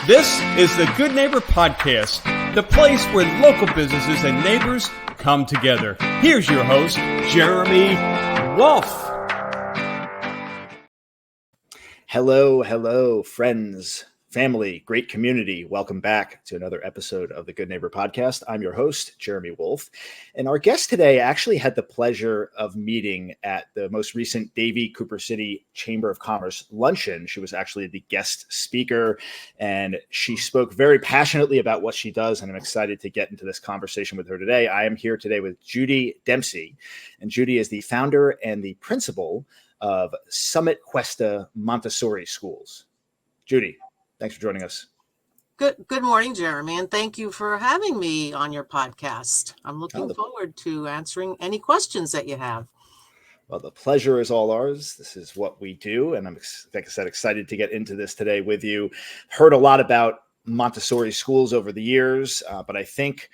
This is the Good Neighbor Podcast, the place where local businesses and neighbors come together. Here's your host, Jeremy Wolf. Hello, friends, family, great community. Welcome back to another episode of the Good Neighbor Podcast. I'm your host, Jeremy Wolf. And our guest today actually had the pleasure of meeting at the most recent Davie Cooper City Chamber of Commerce luncheon. She was actually the guest speaker, and she spoke very passionately about what she does. And I'm excited to get into this conversation with her today. I am here today with Judy Dempsey, and Judy is the founder and the principal of Summit Questa Montessori Schools. Judy, thanks for joining us. Good morning, Jeremy, and thank you for having me on your podcast. I'm looking forward to answering any questions that you have. Well, the pleasure is all ours. This is what we do, and I'm, like I said, excited to get into this today with you. Heard a lot about Montessori schools over the years, but I think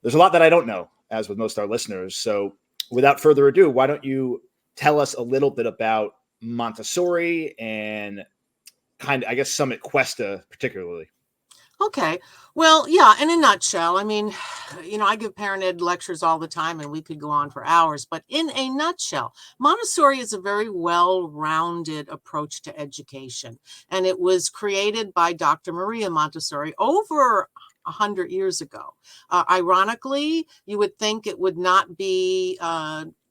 there's a lot that I don't know, as with most of our listeners. So without further ado, why don't you tell us a little bit about Montessori and Summit Cuesta particularly. Okay. Well, yeah, in a nutshell, I give parent ed lectures all the time and we could go on for hours, but in a nutshell, Montessori is a very well-rounded approach to education. And it was created by Dr. Maria Montessori over 100 years ago. Ironically, you would think it would not be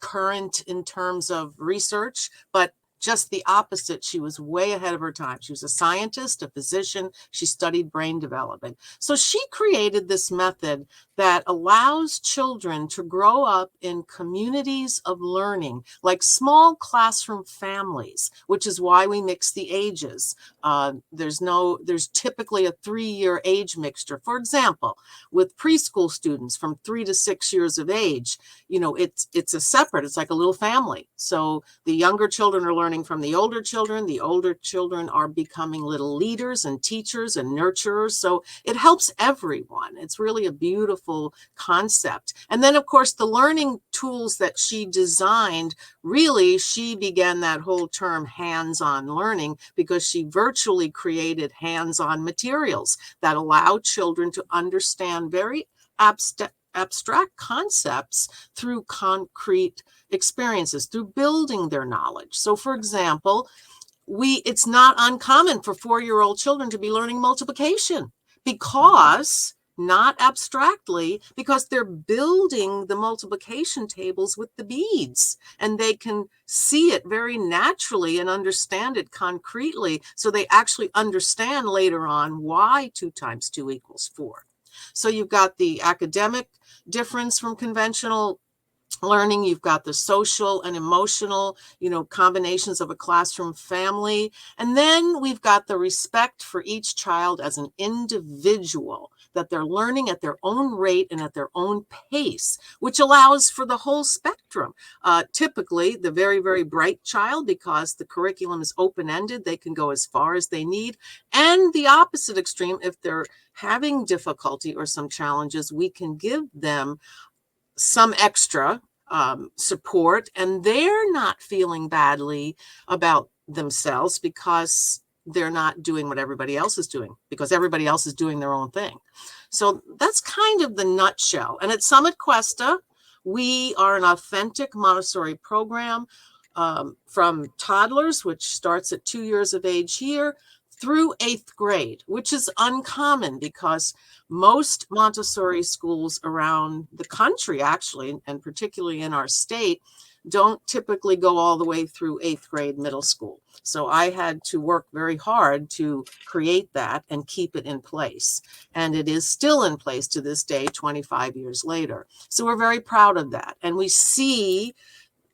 current in terms of research, but just the opposite. She was way ahead of her time. She was a scientist, a physician. She studied brain development. So she created this method that allows children to grow up in communities of learning, like small classroom families, which is why we mix the ages. There's typically a 3-year age mixture. For example, with preschool students from 3 to 6 years of age, it's like a little family. So the younger children are learning from the older children are becoming little leaders and teachers and nurturers. So it helps everyone. It's really a beautiful concept. And then, of course, the learning tools that she designed, really, she began that whole term hands-on learning because she virtually created hands-on materials that allow children to understand very abstract concepts through concrete experiences, through building their knowledge. So, for example, it's not uncommon for 4-year-old children to be learning multiplication because, not abstractly, because they're building the multiplication tables with the beads, and they can see it very naturally and understand it concretely. So they actually understand later on why 2 times 2 equals 4. So you've got the academic difference from conventional learning. You've got the social and emotional, combinations of a classroom family. And then we've got the respect for each child as an individual, that they're learning at their own rate and at their own pace, which allows for the whole spectrum. Typically, the very, very bright child, because the curriculum is open-ended, they can go as far as they need. And the opposite extreme, if they're having difficulty or some challenges, we can give them some extra support, and they're not feeling badly about themselves because they're not doing what everybody else is doing, because everybody else is doing their own thing. So that's kind of the nutshell. And at Summit Cuesta, we are an authentic Montessori program from toddlers, which starts at 2 years of age here, through 8th grade, which is uncommon because most Montessori schools around the country, actually, and particularly in our state, don't typically go all the way through 8th grade middle school. So I had to work very hard to create that and keep it in place. And it is still in place to this day, 25 years later. So we're very proud of that. And we see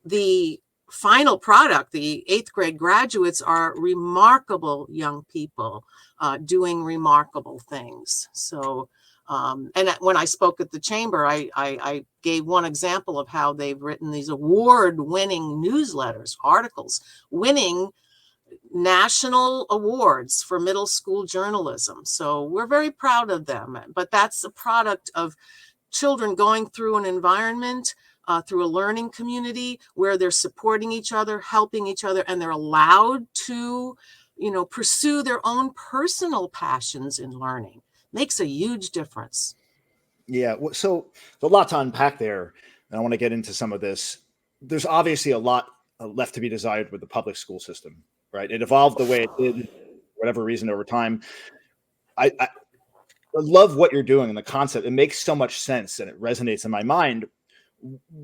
the final product, the 8th grade graduates, are remarkable young people doing remarkable things. So, and when I spoke at the chamber, I gave one example of how they've written these award-winning newsletters, articles, winning national awards for middle school journalism. So we're very proud of them. But that's a product of children going through an environment, through a learning community where they're supporting each other, helping each other, and they're allowed to pursue their own personal passions in learning. Makes a huge difference. Yeah. So a lot to unpack there. And I want to get into some of this. There's obviously a lot left to be desired with the public school system, right? It evolved the way it did, for whatever reason, over time. I love what you're doing and the concept. It makes so much sense and it resonates in my mind.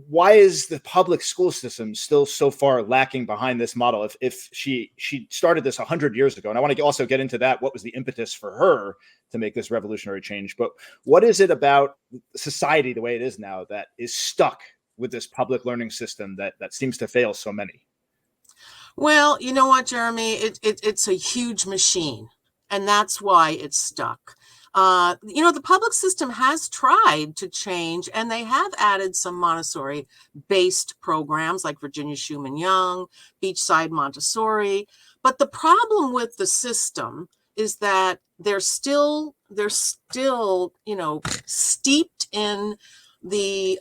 Why is the public school system still so far lacking behind this model? If she started this 100 years ago, and I want to also get into that, what was the impetus for her to make this revolutionary change? But what is it about society the way it is now that is stuck with this public learning system that seems to fail so many? Well, you know what, Jeremy? It's a huge machine, and that's why it's stuck. The public system has tried to change, and they have added some Montessori-based programs like Virginia Schumann Young, Beachside Montessori. But the problem with the system is that they're still steeped in the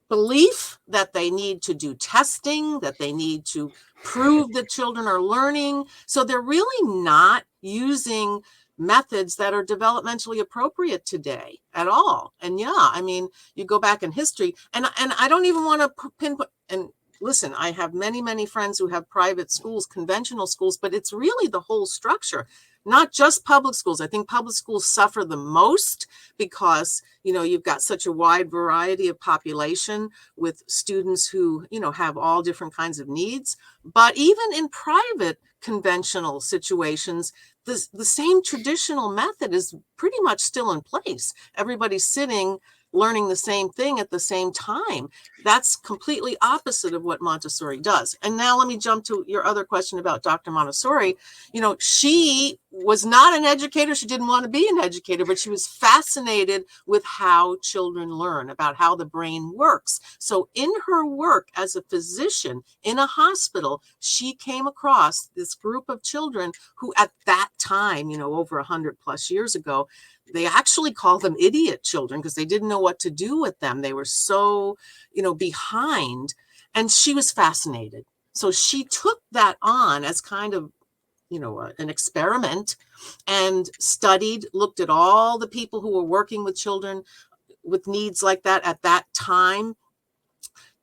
belief that they need to do testing, that they need to prove that children are learning. So they're really not using methods that are developmentally appropriate today at all. And you go back in history, and I don't even want to pinpoint. And listen, I have many friends who have private schools, conventional schools, but it's really the whole structure, not just public schools. I think public schools suffer the most because, you've got such a wide variety of population with students who, have all different kinds of needs. But even in private conventional situations, the same traditional method is pretty much still in place. Everybody's sitting, learning the same thing at the same time. That's completely opposite of what Montessori does. And now let me jump to your other question about Dr. Montessori. She was not an educator. She didn't want to be an educator, but she was fascinated with how children learn, about how the brain works. So in her work as a physician in a hospital, she came across this group of children who at that time, over 100 plus years ago, they actually called them idiot children because they didn't know what to do with them. They were so, behind, and she was fascinated. So she took that on as kind of, an experiment, and looked at all the people who were working with children with needs like that at that time,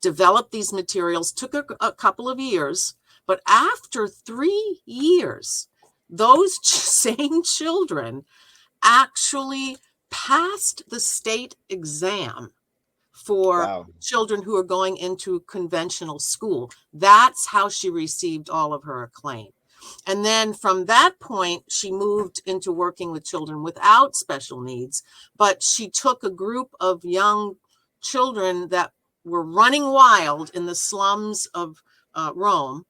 developed these materials, took a couple of years, but after 3 years, those same children actually passed the state exam for children who are going into conventional school. That's how she received all of her acclaim. And then from that point, she moved into working with children without special needs. But she took a group of young children that were running wild in the slums of Rome,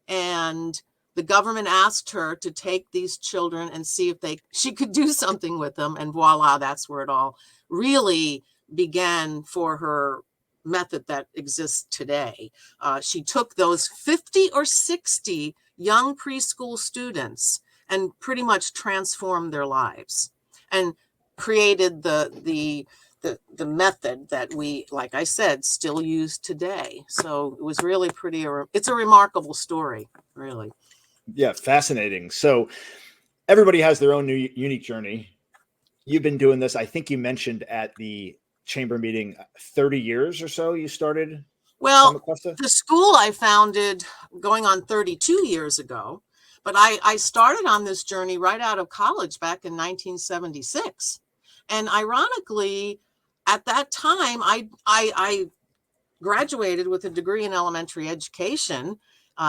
and the government asked her to take these children and see if she could do something with them. And voila, that's where it all really began for her method that exists today. She took those 50 or 60 young preschool students and pretty much transformed their lives and created the method that we, like I said, still use today. So it was really it's a remarkable story, really. Yeah, fascinating. So everybody has their own unique journey. You've been doing this, I think you mentioned at the chamber meeting, 30 years or so you started? Well, the school I founded going on 32 years ago, but I started on this journey right out of college back in 1976. And ironically, at that time, I graduated with a degree in elementary education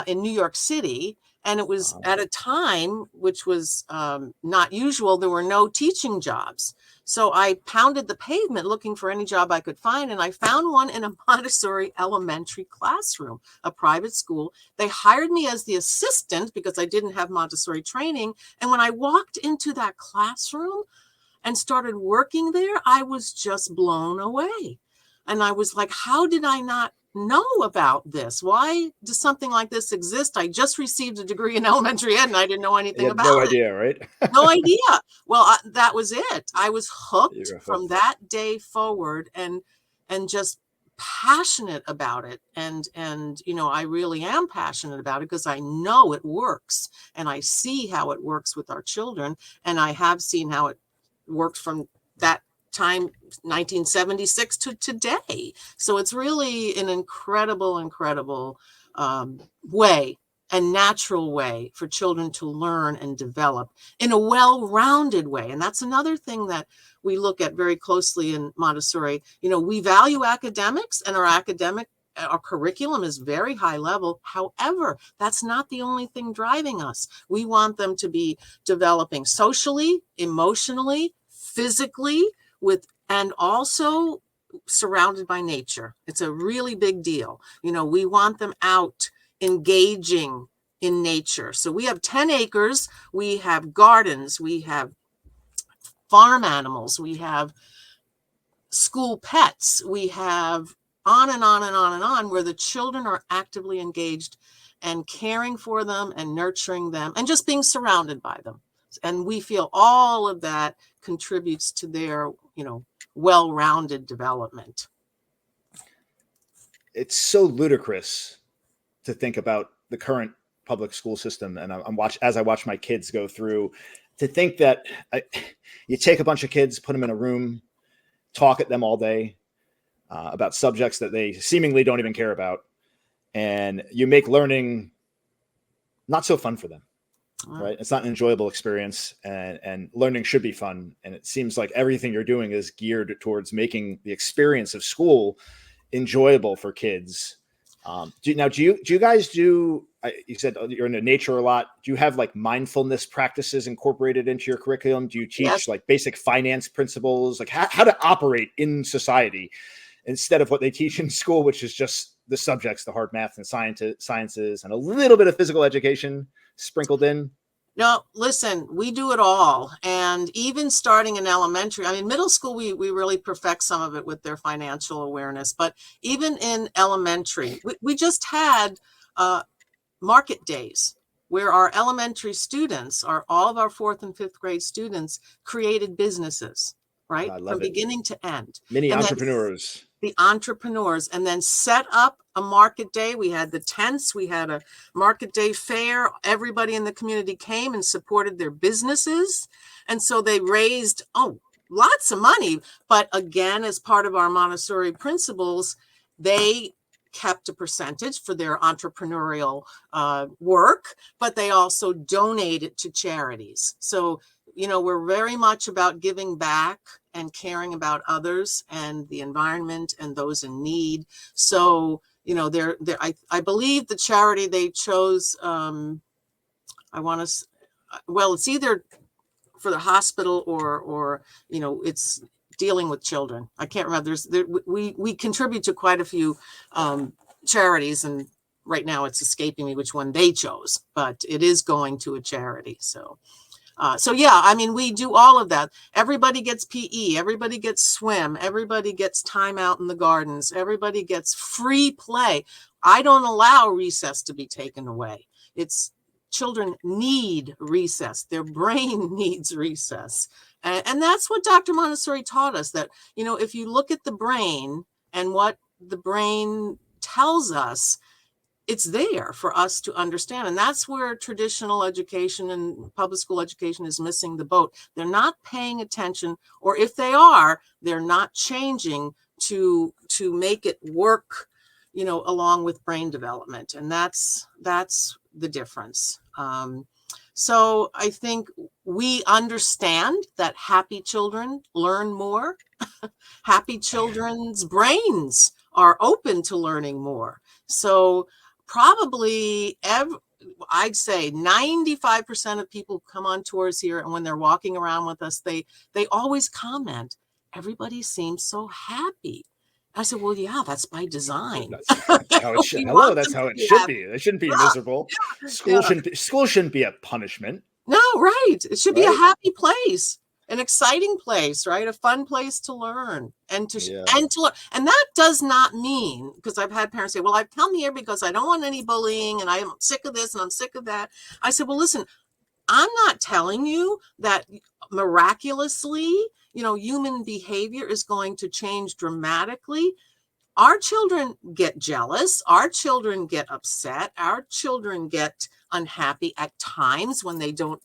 in New York City. And it was at a time which was not usual. There were no teaching jobs. So I pounded the pavement looking for any job I could find. And I found one in a Montessori elementary classroom, a private school. They hired me as the assistant because I didn't have Montessori training. And when I walked into that classroom and started working there, I was just blown away. And I was like, how did I not know about this? Why does something like this exist? I just received a degree in elementary ed and I didn't know anything about it. No idea, right? No idea. Well, that was it. I was hooked from that day forward and just passionate about it. And, I really am passionate about it because I know it works, and I see how it works with our children. And I have seen how it worked from that time, 1976 to today. So it's really an incredible way, a natural way for children to learn and develop in a well-rounded way. And that's another thing that we look at very closely in Montessori. We value academics, and our curriculum is very high level. However, that's not the only thing driving us. We want them to be developing socially, emotionally, physically, and also surrounded by nature. It's a really big deal. We want them out engaging in nature. So we have 10 acres, we have gardens, we have farm animals, we have school pets, we have on and on and on and on, where the children are actively engaged and caring for them and nurturing them and just being surrounded by them. And we feel all of that contributes to their, well-rounded development. It's so ludicrous to think about the current public school system. And as I watch my kids go through, to think that you take a bunch of kids, put them in a room, talk at them all day about subjects that they seemingly don't even care about, and you make learning not so fun for them. Right. It's not an enjoyable experience, and learning should be fun. And it seems like everything you're doing is geared towards making the experience of school enjoyable for kids. Do you guys do, you said you're into nature a lot. Do you have like mindfulness practices incorporated into your curriculum? Do you teach like basic finance principles, like how to operate in society instead of what they teach in school, which is just the subjects, the hard math and sciences, and a little bit of physical education sprinkled in? No, listen, we do it all. And even starting in elementary, middle school, we really perfect some of it with their financial awareness. But even in elementary, we just had market days where our elementary students, all of our 4th and 5th grade students, created businesses, right? From beginning to end. Mini entrepreneurs. The entrepreneurs, and then set up a market day. We had the tents, we had a market day fair. Everybody in the community came and supported their businesses. And so they raised, lots of money. But again, as part of our Montessori principles, they kept a percentage for their entrepreneurial work, but they also donated to charities. So, we're very much about giving back and caring about others and the environment and those in need. So, I believe the charity they chose, it's either for the hospital or it's dealing with children. I can't remember. We contribute to quite a few charities, and right now it's escaping me which one they chose, but it is going to a charity. So we do all of that. Everybody gets PE, everybody gets swim, everybody gets time out in the gardens, everybody gets free play. I don't allow recess to be taken away. Children need recess. Their brain needs recess. And that's what Dr. Montessori taught us, that, if you look at the brain and what the brain tells us, it's there for us to understand. And that's where traditional education and public school education is missing the boat. They're not paying attention, or if they are, they're not changing to make it work, along with brain development. And that's the difference. So I think we understand that happy children learn more. Happy children's brains are open to learning more. So probably I'd say 95% of people who come on tours here, and when they're walking around with us, they always comment, everybody seems so happy. I said, well, yeah, that's by design. That's how it should. Hello, that's how it should be. They shouldn't be miserable. School shouldn't be a punishment. No, right. It should be a happy place, an exciting place, right? A fun place to learn and to learn. And that does not mean, because I've had parents say, well, I've come here because I don't want any bullying and I'm sick of this and I'm sick of that. I said, well, listen, I'm not telling you that miraculously, human behavior is going to change dramatically. our children get jealous. Our children get upset. Our children get unhappy at times when they don't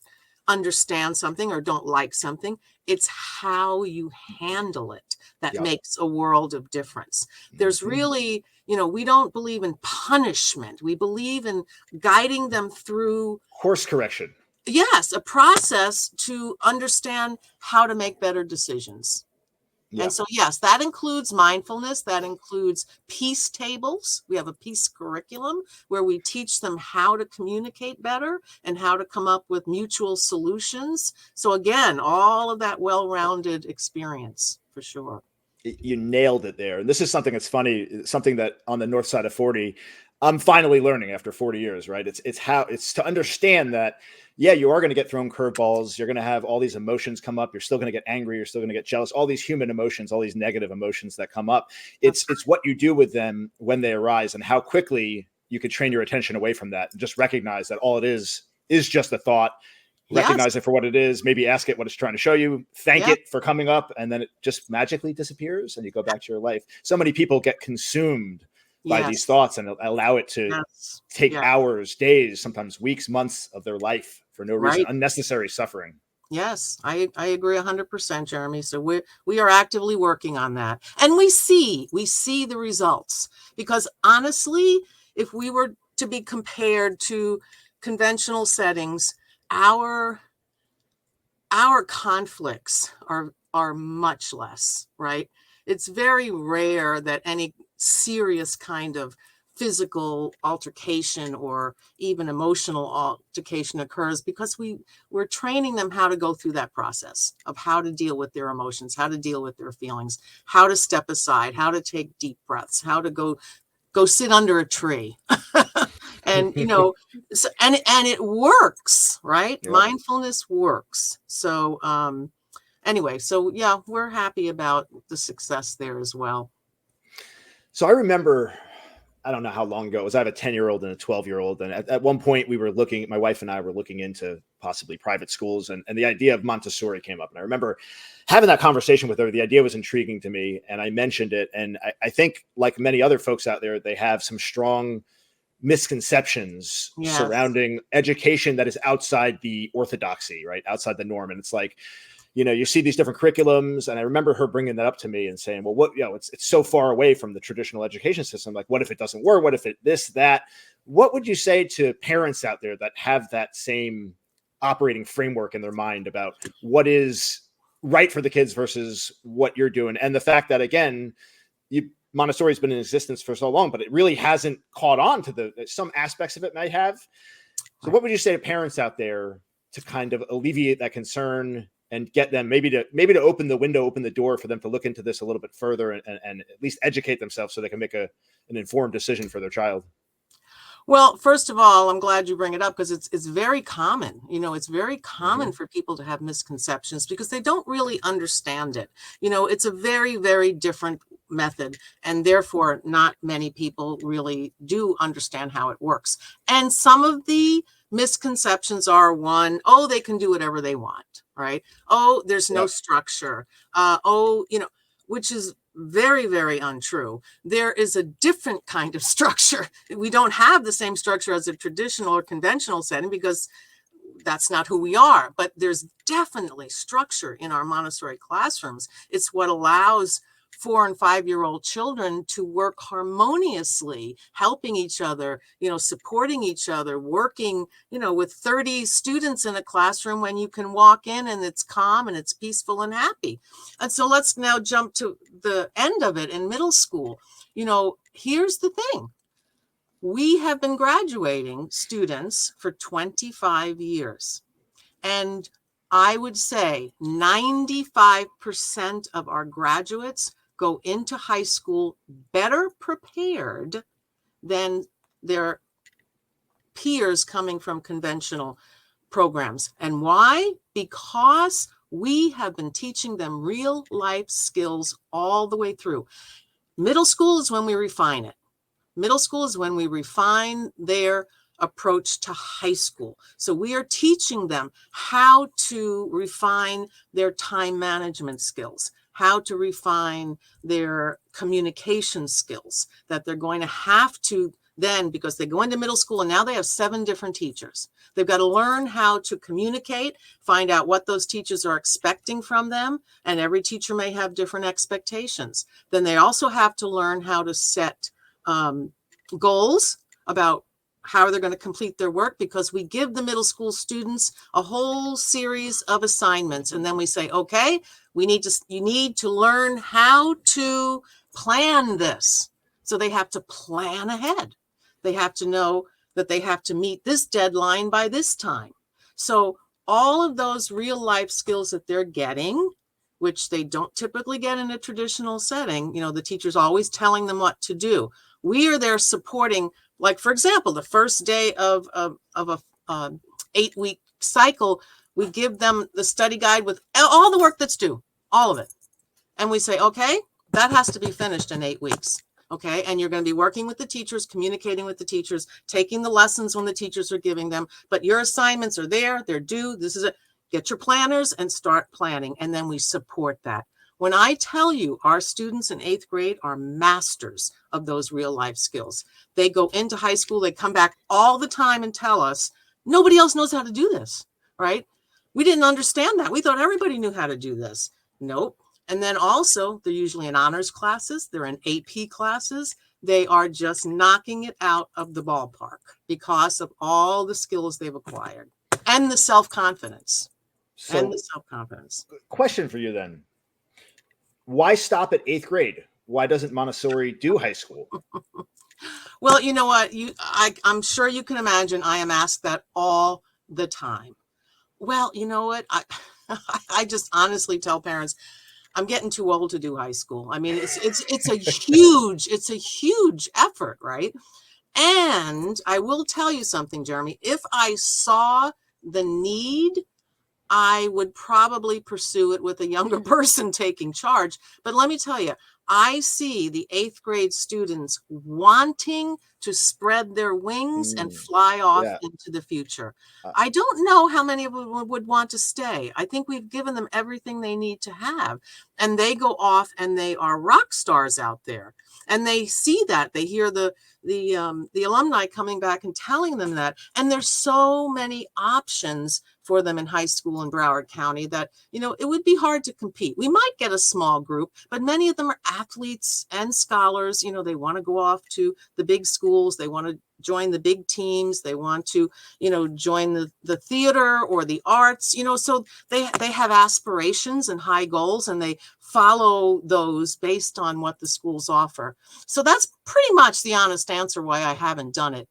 understand something or don't like something. It's how you handle it that Yep. makes a world of difference. There's really, we don't believe in punishment. We believe in guiding them through Course correction. yes, a process to understand how to make better decisions. Yeah. And so, yes, that includes mindfulness. That includes peace tables. We have a peace curriculum where we teach them how to communicate better and how to come up with mutual solutions. So again, all of that well-rounded experience for sure. You nailed it there. And this is something that's funny, something that on the north side of 40, I'm finally learning after 40 years, right? It's to understand that, yeah, you are going to get thrown curveballs. You're going to have all these emotions come up. You're still going to get angry. You're still going to get jealous. All these human emotions, all these negative emotions that come up. It's what you do with them when they arise and how quickly you could train your attention away from that and just recognize that all it is just a thought. Recognize it for what it is, maybe ask it what it's trying to show you, thank it for coming up, and then it just magically disappears and you go back to your life. So many people get consumed by these thoughts and allow it to take hours, days, sometimes weeks, months of their life for no reason, unnecessary suffering. Yes, I agree 100%, Jeremy. So we are actively working on that. And we see the results, because honestly, if we were to be compared to conventional settings, our conflicts are much less, right? It's very rare that any serious kind of physical altercation or even emotional altercation occurs, because we're training them how to go through that process of how to deal with their emotions, how to deal with their feelings, how to step aside, how to take deep breaths, how to go sit under a tree. And, so, and it works, right? Yep. Mindfulness works. So, anyway, so yeah, we're happy about the success there as well. So I remember, I don't know how long ago it was. I have a 10-year-old and a 12-year-old. And at one point my wife and I were looking into possibly private schools, and the idea of Montessori came up. And I remember having that conversation with her. The idea was intriguing to me, and I mentioned it. And I think, like many other folks out there, they have some strong misconceptions surrounding education that is outside the orthodoxy, right? Outside the norm. And it's like, you see these different curriculums. And I remember her bringing that up to me and saying, well, it's so far away from the traditional education system. Like, what if it doesn't work? What if it this, that? What would you say to parents out there that have that same operating framework in their mind about what is right for the kids versus what you're doing? And the fact that, again, Montessori has been in existence for so long, but it really hasn't caught on to some aspects of it might have. So what would you say to parents out there to kind of alleviate that concern and get them maybe to open the door for them to look into this a little bit further and at least educate themselves so they can make an informed decision for their child? Well, first of all, I'm glad you bring it up, because it's very common. It's very common for people to have misconceptions because they don't really understand it. It's a very, very different method, and therefore not many people really do understand how it works. And some of the misconceptions are, one, they can do whatever they want, right? There's no structure. Which is very, very untrue. There is a different kind of structure. We don't have the same structure as a traditional or conventional setting because that's not who we are. But there's definitely structure in our Montessori classrooms. It's what allows 4- and 5-year-old children to work harmoniously, helping each other, supporting each other, working, with 30 students in a classroom when you can walk in and it's calm and it's peaceful and happy. And so let's now jump to the end of it in middle school. Here's the thing. We have been graduating students for 25 years. And I would say 95% of our graduates go into high school better prepared than their peers coming from conventional programs. And why? Because we have been teaching them real life skills all the way through. Middle school is when we refine it. Middle school is when we refine their approach to high school. So we are teaching them how to refine their time management skills, how to refine their communication skills that they're going to have to then, because they go into middle school and now they have 7 different teachers. They've got to learn how to communicate, find out what those teachers are expecting from them. And every teacher may have different expectations. Then they also have to learn how to set goals about how they're going to complete their work, because we give the middle school students a whole series of assignments. And then we say, okay, you need to learn how to plan this. So they have to plan ahead. They have to know that they have to meet this deadline by this time. So all of those real life skills that they're getting, which they don't typically get in a traditional setting, the teacher's always telling them what to do. We are there supporting, like, for example, the first day of a 8-week cycle, we give them the study guide with all the work that's due, all of it. And we say, okay, that has to be finished in 8 weeks. Okay. And you're going to be working with the teachers, communicating with the teachers, taking the lessons when the teachers are giving them, but your assignments are there, they're due. This is it. Get your planners and start planning. And then we support that. When I tell you our students in 8th grade are masters of those real life skills, they go into high school, they come back all the time and tell us, nobody else knows how to do this, right? We didn't understand that. We thought everybody knew how to do this. Nope. And then also, they're usually in honors classes, they're in AP classes. They are just knocking it out of the ballpark because of all the skills they've acquired and the self-confidence. Question for you then. Why stop at 8th grade? Why doesn't Montessori do high school? Well, you know what? I'm sure you can imagine I am asked that all the time. Well, you know what? I just honestly tell parents, I'm getting too old to do high school. I mean, it's a huge effort, right? And I will tell you something, Jeremy. If I saw the need, I would probably pursue it with a younger person taking charge. But let me tell you, I see the 8th grade students wanting to spread their wings and fly off into the future. I don't know how many of them would want to stay. I think we've given them everything they need to have. And they go off and they are rock stars out there. And they see that. They hear the alumni coming back and telling them that. And there's so many options for them in high school in Broward County that, it would be hard to compete. We might get a small group, but many of them are athletes and scholars. They want to go off to the big schools. They want to join the big teams. They want to, join the theater or the arts, so they have aspirations and high goals, and they follow those based on what the schools offer. So that's pretty much the honest answer why I haven't done it.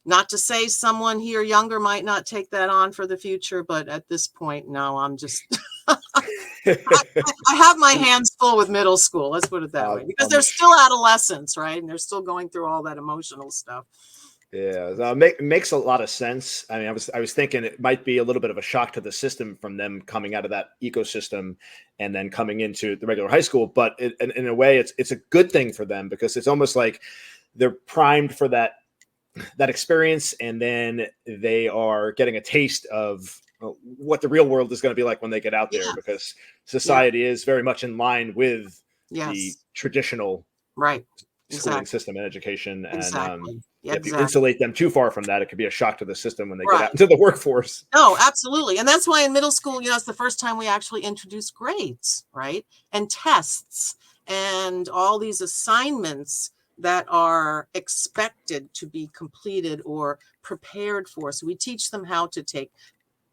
Not to say someone here younger might not take that on for the future, but at this point, no, I'm just, I have my hands full with middle school. Let's put it that way, because they're still adolescents, right? And they're still going through all that emotional stuff. Yeah, makes a lot of sense. I mean, I was thinking it might be a little bit of a shock to the system from them coming out of that ecosystem and then coming into the regular high school. But in a way, it's a good thing for them, because it's almost like they're primed for that experience, and then they are getting a taste of what the real world is going to be like when they get out there, because society is very much in line with the traditional schooling system and education. And if you insulate them too far from that, it could be a shock to the system when they get out into the workforce. No, absolutely. And that's why in middle school, it's the first time we actually introduce grades, right? And tests and all these assignments that are expected to be completed or prepared for. So we teach them how to take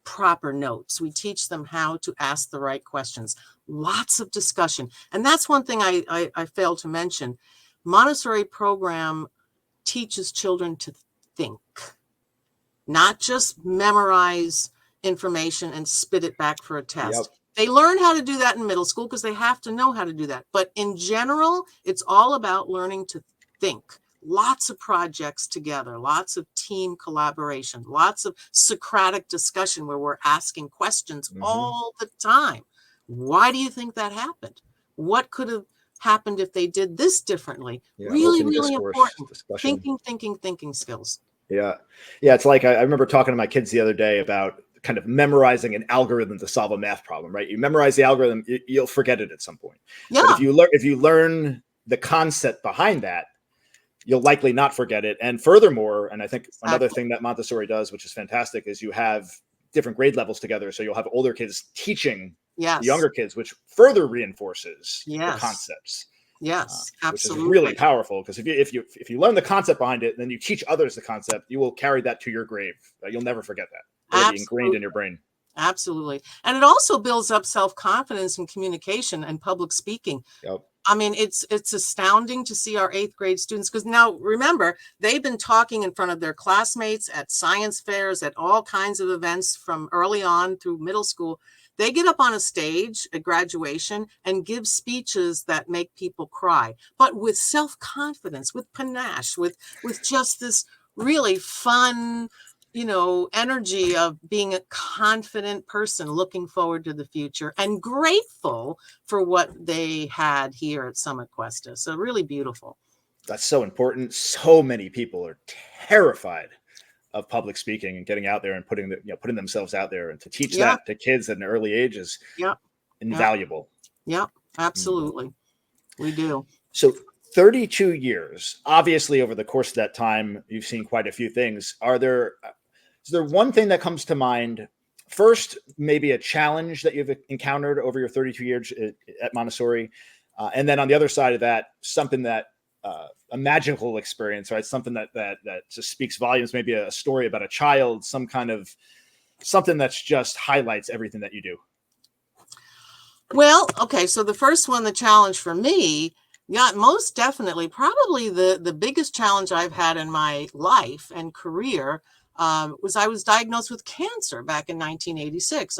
proper notes. We teach them how to ask the right questions. Lots of discussion. And that's one thing I failed to mention. Montessori program teaches children to think, not just memorize information and spit it back for a test. Yep. They learn how to do that in middle school because they have to know how to do that. But in general, it's all about learning to think. Lots of projects together, lots of team collaboration, lots of Socratic discussion where we're asking questions all the time. Why do you think that happened? What could have happened if they did this differently? Really important. Thinking skills. Yeah. Yeah. It's like, I remember talking to my kids the other day about kind of memorizing an algorithm to solve a math problem, right? You memorize the algorithm, you'll forget it at some point. But Yeah, if you learn the concept behind that, you'll likely not forget it. And furthermore, and I think another exactly. thing that Montessori does, which is fantastic, is you have different grade levels together. So you'll have older kids teaching the Yes, younger kids, which further reinforces the yes, concepts, yes, which is really absolutely. powerful. Because if you learn the concept behind it, then you teach others the concept, you will carry that to your grave. You'll never forget that. It'll be ingrained in Absolutely. your brain. Absolutely. And it also builds up self-confidence and communication and public speaking. Yep. I mean, it's astounding to see our 8th grade students, because now remember, they've been talking in front of their classmates at science fairs, at all kinds of events from early on through middle school. They get up on a stage at graduation and give speeches that make people cry, but with self-confidence, with panache, with just this really fun, energy of being a confident person looking forward to the future and grateful for what they had here at Summit Cuesta. So really beautiful. That's so important. So many people are terrified of public speaking and getting out there and putting themselves out there, and to teach Yeah, that to kids at an early age is yeah, yeah, invaluable. yeah, Mm. absolutely. We do. So 32 years, obviously over the course of that time, you've seen quite a few things. Is there one thing that comes to mind? First, maybe a challenge that you've encountered over your 32 years at Montessori. And then on the other side of that, something that a magical experience, right? Something that just speaks volumes, maybe a story about a child, something that's just highlights everything that you do. Well, okay, so the first one, the challenge for me, yeah, most definitely, probably the biggest challenge I've had in my life and career was I was diagnosed with cancer back in 1986.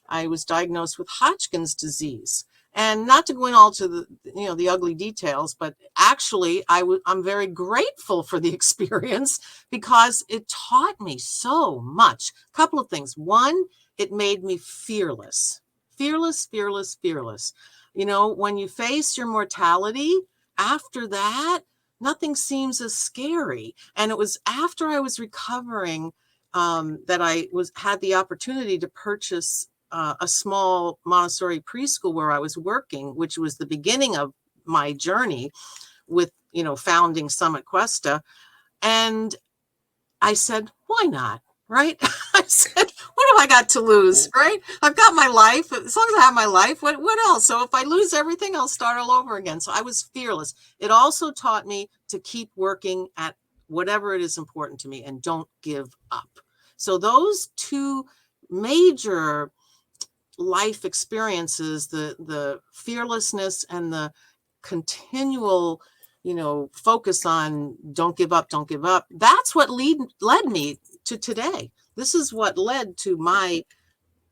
I was diagnosed with Hodgkin's disease. And not to go in all to the ugly details, but actually I'm very grateful for the experience because it taught me so much. A couple of things. One, it made me fearless. Fearless, fearless, fearless. When you face your mortality, after that, nothing seems as scary. And it was after I was recovering that I had the opportunity to purchase a small Montessori preschool where I was working, which was the beginning of my journey with, founding Summit Questa. And I said, why not? Right? I said, what have I got to lose? Right? I've got my life. As long as I have my life, what else? So if I lose everything, I'll start all over again. So I was fearless. It also taught me to keep working at whatever it is important to me and don't give up. So those two major life experiences, the fearlessness and the continual focus on don't give up, that's what led me to today. This is what led to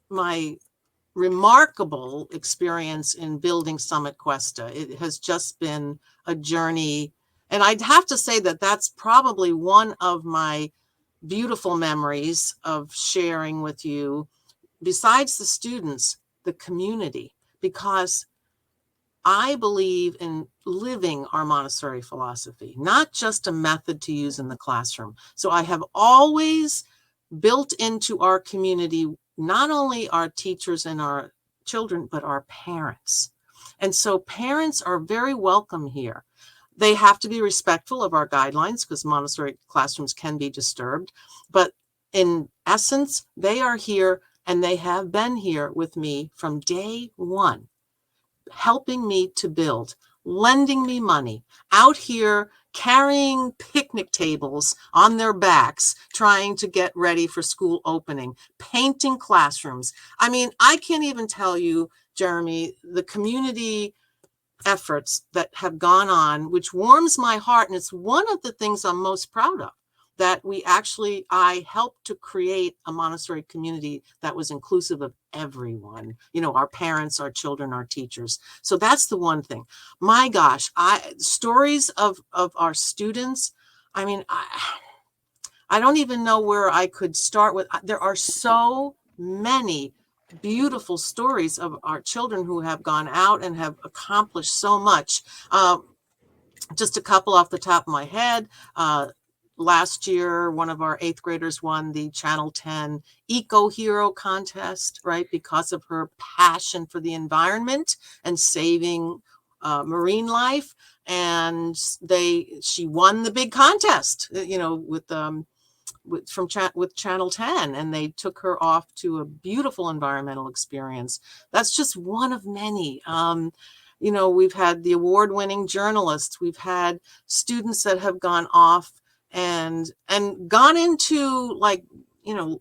my remarkable experience in building Summit Cuesta. It has just been a journey, and I'd have to say that that's probably one of my beautiful memories of sharing with you, besides the students, the community, because I believe in living our Montessori philosophy, not just a method to use in the classroom. So I have always built into our community not only our teachers and our children, but our parents. And so parents are very welcome here. They have to be respectful of our guidelines because Montessori classrooms can be disturbed. But in essence, they are here and they have been here with me from day one, helping me to build, lending me money, out here carrying picnic tables on their backs, trying to get ready for school opening, painting classrooms. I mean, I can't even tell you, Jeremy, the community efforts that have gone on, which warms my heart. And it's one of the things I'm most proud of, that I helped to create a Montessori community that was inclusive of everyone, our parents, our children, our teachers. So that's the one thing. My gosh, stories of our students. I mean, I don't even know where I could start with. There are so many beautiful stories of our children who have gone out and have accomplished so much. Just a couple off the top of my head. last year, one of our 8th graders won the Channel 10 Eco Hero contest, right? Because of her passion for the environment and saving marine life. And she won the big contest, with Channel 10, and they took her off to a beautiful environmental experience. That's just one of many. We've had the award-winning journalists. We've had students that have gone off and gone into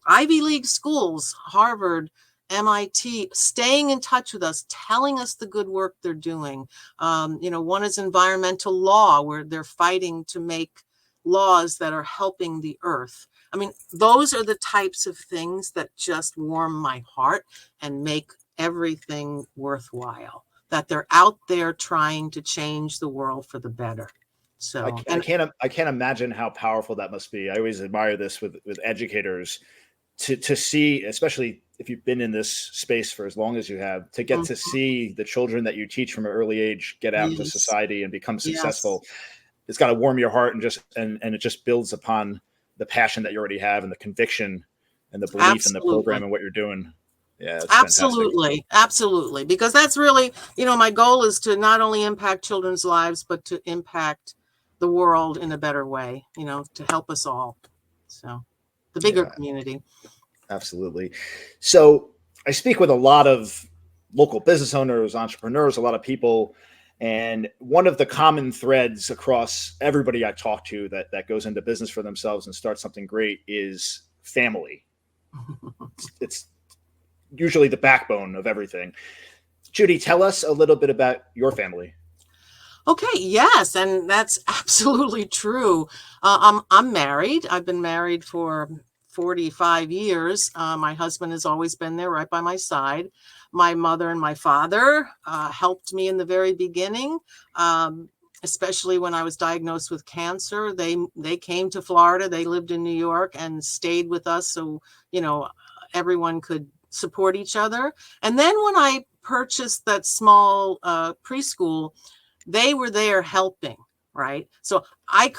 Ivy League schools, Harvard, MIT, staying in touch with us, telling us the good work they're doing. One is environmental law, where they're fighting to make laws that are helping the earth. I mean, those are the types of things that just warm my heart and make everything worthwhile, that they're out there trying to change the world for the better. So I can't imagine how powerful that must be. I always admire this with educators to see, especially if you've been in this space for as long as you have, to get to see the children that you teach from an early age get out into society and become successful. Yes. It's got to warm your heart, and it just builds upon the passion that you already have and the conviction and the belief in the program and what you're doing. Yeah, absolutely. Fantastic. Absolutely. Because that's really, my goal is to not only impact children's lives, but to impact the world in a better way, to help us all. So the bigger community. Absolutely. So I speak with a lot of local business owners, entrepreneurs, a lot of people. And one of the common threads across everybody I talk to that goes into business for themselves and starts something great is family. It's usually the backbone of everything. Judy, tell us a little bit about your family. Okay, yes, and that's absolutely true. I'm married. I've been married for 45 years. My husband has always been there right by my side. My mother and my father helped me in the very beginning, especially when I was diagnosed with cancer. They came to Florida. They lived in New York and stayed with us, so everyone could support each other. And then when I purchased that small preschool, they were there helping, right? So I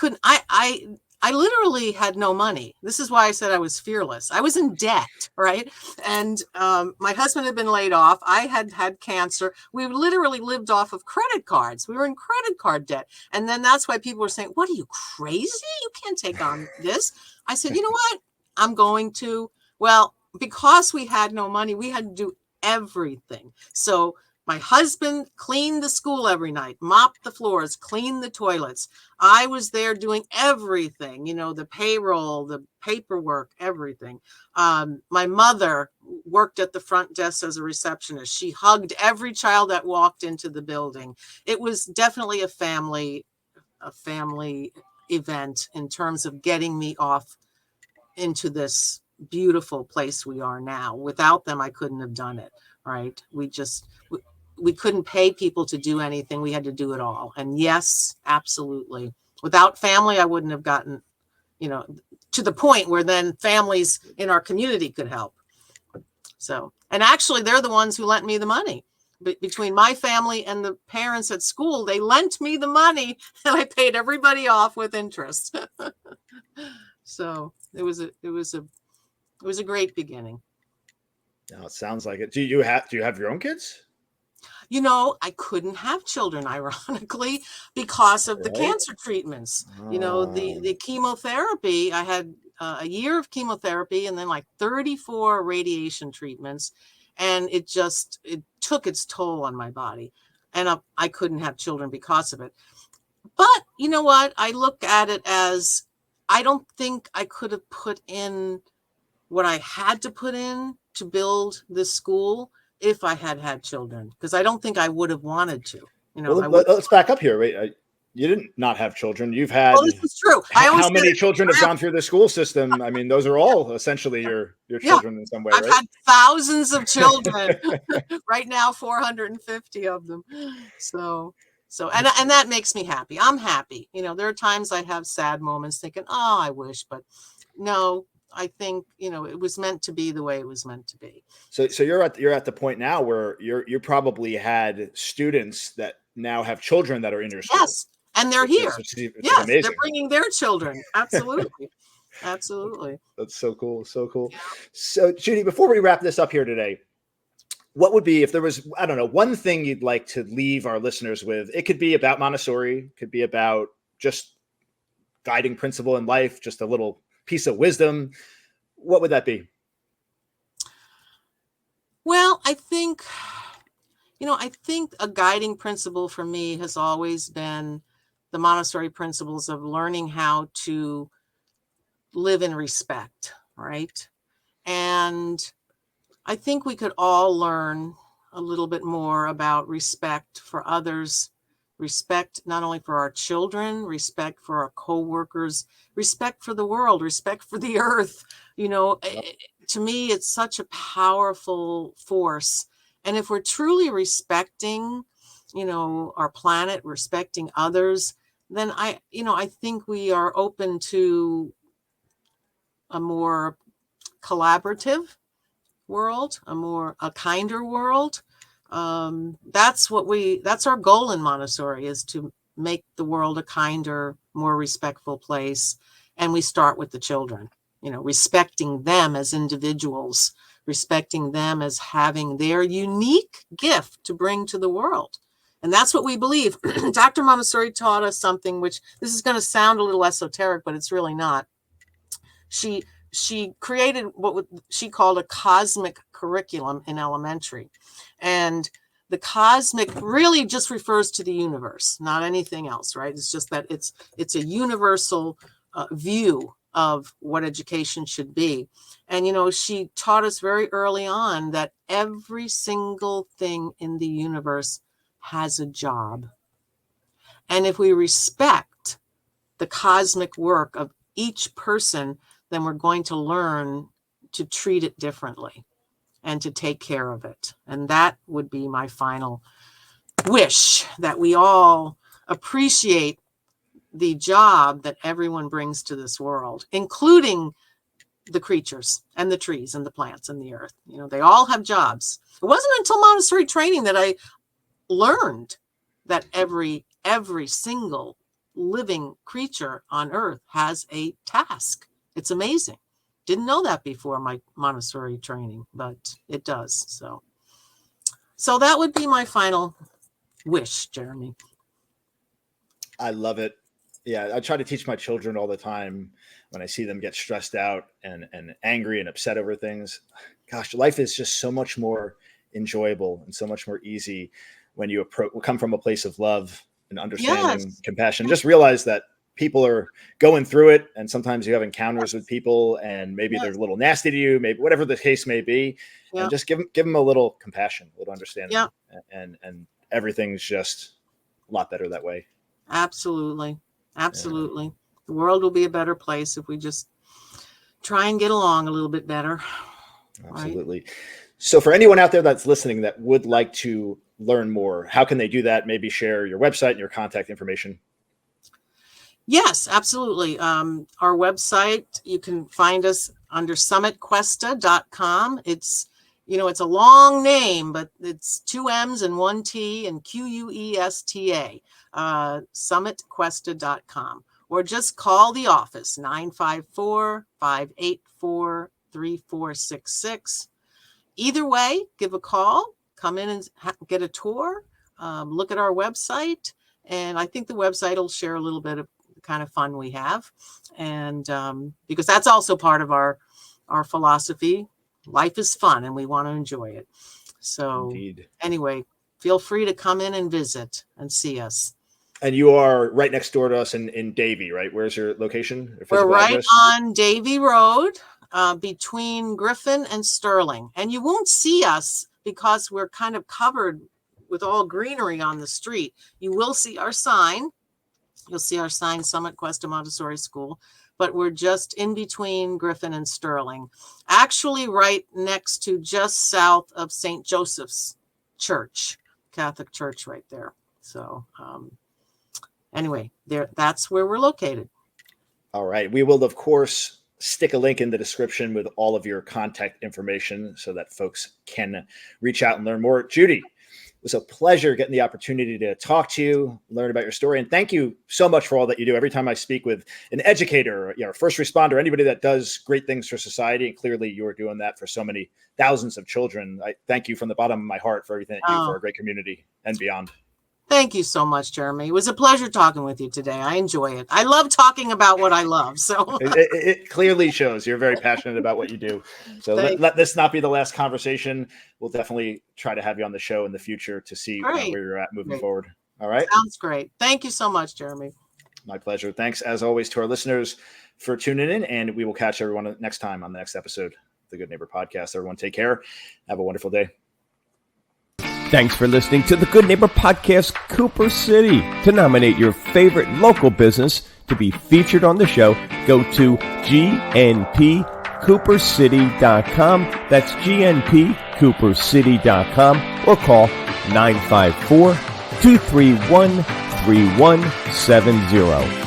literally had no money. This is why I said I was fearless. I was in debt, right? And my husband had been laid off. I had cancer. We literally lived off of credit cards. We were in credit card debt. And then that's why people were saying, what, are you crazy? You can't take on this. I said, you know what? I'm going to. Well, because we had no money, we had to do everything. So my husband cleaned the school every night, mopped the floors, cleaned the toilets. I was there doing everything, the payroll, the paperwork, everything. My mother worked at the front desk as a receptionist. She hugged every child that walked into the building. It was definitely a family event in terms of getting me off into this beautiful place we are now. Without them, I couldn't have done it, right? We couldn't pay people to do anything. We had to do it all. And yes, absolutely. Without family, I wouldn't have gotten, to the point where then families in our community could help. So, and actually they're the ones who lent me the money. Between my family and the parents at school, they lent me the money and I paid everybody off with interest. So it was a great beginning. Now it sounds like it. Do you have your own kids? I couldn't have children, ironically, because of the cancer treatments. The chemotherapy, I had a year of chemotherapy and then like 34 radiation treatments. And it took its toll on my body. And I couldn't have children because of it. But you know what? I look at it as, I don't think I could have put in what I had to put in to build this school if I had children, because I don't think I would have wanted to. Let's back up here. Wait, you didn't not have children. You've had. Well, this is true. How many children have gone through the school system? I mean, those are all essentially your children in some way, I've right? had thousands of children. Right now, 450 of them. So, and that makes me happy. I'm happy. There are times I have sad moments thinking, oh, I wish, but no. I think, it was meant to be the way it was meant to be. So you're at the point now where you probably had students that now have children that are in your school. Yes. And they're here. Which is Yes, amazing. they're bringing their children. Absolutely. Absolutely. That's so cool. So cool. Yeah. So, Judy, before we wrap this up here today, what would be, if there was, I don't know, one thing you'd like to leave our listeners with? It could be about Montessori, could be about just guiding principle in life, just a little piece of wisdom. What would that be? Well, I think a guiding principle for me has always been the Montessori principles of learning how to live in respect, right? And I think we could all learn a little bit more about respect for others, respect not only for our children, respect for our coworkers, respect for the world, respect for the earth. To me, it's such a powerful force. And if we're truly respecting, our planet, respecting others, then I think we are open to a more collaborative world, a kinder world. That's our goal in Montessori, is to make the world a kinder, more respectful place. And we start with the children, respecting them as individuals, respecting them as having their unique gift to bring to the world. And that's what we believe. Dr. Montessori taught us something, which this is going to sound a little esoteric, but it's really not. She created what she called a cosmic curriculum in elementary. And the cosmic really just refers to the universe, not anything else, right? It's just that it's a universal view of what education should be. And, she taught us very early on that every single thing in the universe has a job. And if we respect the cosmic work of each person, then we're going to learn to treat it differently and to take care of it. And that would be my final wish, that we all appreciate the job that everyone brings to this world, including the creatures and the trees and the plants and the earth. They all have jobs. It wasn't until Montessori training that I learned that every single living creature on earth has a task. It's amazing. Didn't know that before my Montessori training, but it does. So that would be my final wish, Jeremy. I love it. Yeah, I try to teach my children all the time when I see them get stressed out and angry and upset over things. Gosh, life is just so much more enjoyable and so much more easy when you come from a place of love and understanding, Yes. compassion. Just realize that people are going through it, and sometimes you have encounters with people, and maybe they're a little nasty to you, maybe whatever the case may be, and just give them a little compassion, a little understanding, and everything's just a lot better that way. Absolutely. Yeah. The world will be a better place if we just try and get along a little bit better. Absolutely. Right? So for anyone out there that's listening that would like to learn more, how can they do that? Maybe share your website and your contact information. Yes, absolutely. Our website, you can find us under summitquesta.com. It's a long name, but it's 2 M's and 1 T and Questa, summitquesta.com, or just call the office, 954-584-3466. Either way, give a call, come in and get a tour, look at our website. And I think the website will share a little bit of the kind of fun we have. And because that's also part of our philosophy. Life is fun and we want to enjoy it. So Indeed. Anyway, feel free to come in and visit and see us. And you are right next door to us in Davie, right? Where's your location? We're right on Davie Road, between Griffin and Sterling. And you won't see us because we're kind of covered with all greenery on the street. You will see our sign. You'll see our sign, Summit Questa Montessori School. But we're just in between Griffin and Sterling. Actually, right next to, just south of St. Joseph's Church, Catholic Church right there. So anyway, that's where we're located. All right. We will, of course, stick a link in the description with all of your contact information so that folks can reach out and learn more. Judy, was a pleasure getting the opportunity to talk to you, learn about your story. And thank you so much for all that you do. Every time I speak with an educator, first responder, anybody that does great things for society, and clearly you're doing that for so many thousands of children. I thank you from the bottom of my heart for everything that you do for our great community and beyond. Thank you so much, Jeremy. It was a pleasure talking with you today. I enjoy it. I love talking about what I love. So it clearly shows you're very passionate about what you do. So let this not be the last conversation. We'll definitely try to have you on the show in the future to see where you're at moving forward. All right. Sounds great. Thank you so much, Jeremy. My pleasure. Thanks, as always, to our listeners for tuning in, and we will catch everyone next time on the next episode of the Good Neighbor Podcast. Everyone take care. Have a wonderful day. Thanks for listening to the Good Neighbor Podcast, Cooper City. To nominate your favorite local business to be featured on the show, go to gnpcoopercity.com. That's gnpcoopercity.com, or call 954-231-3170.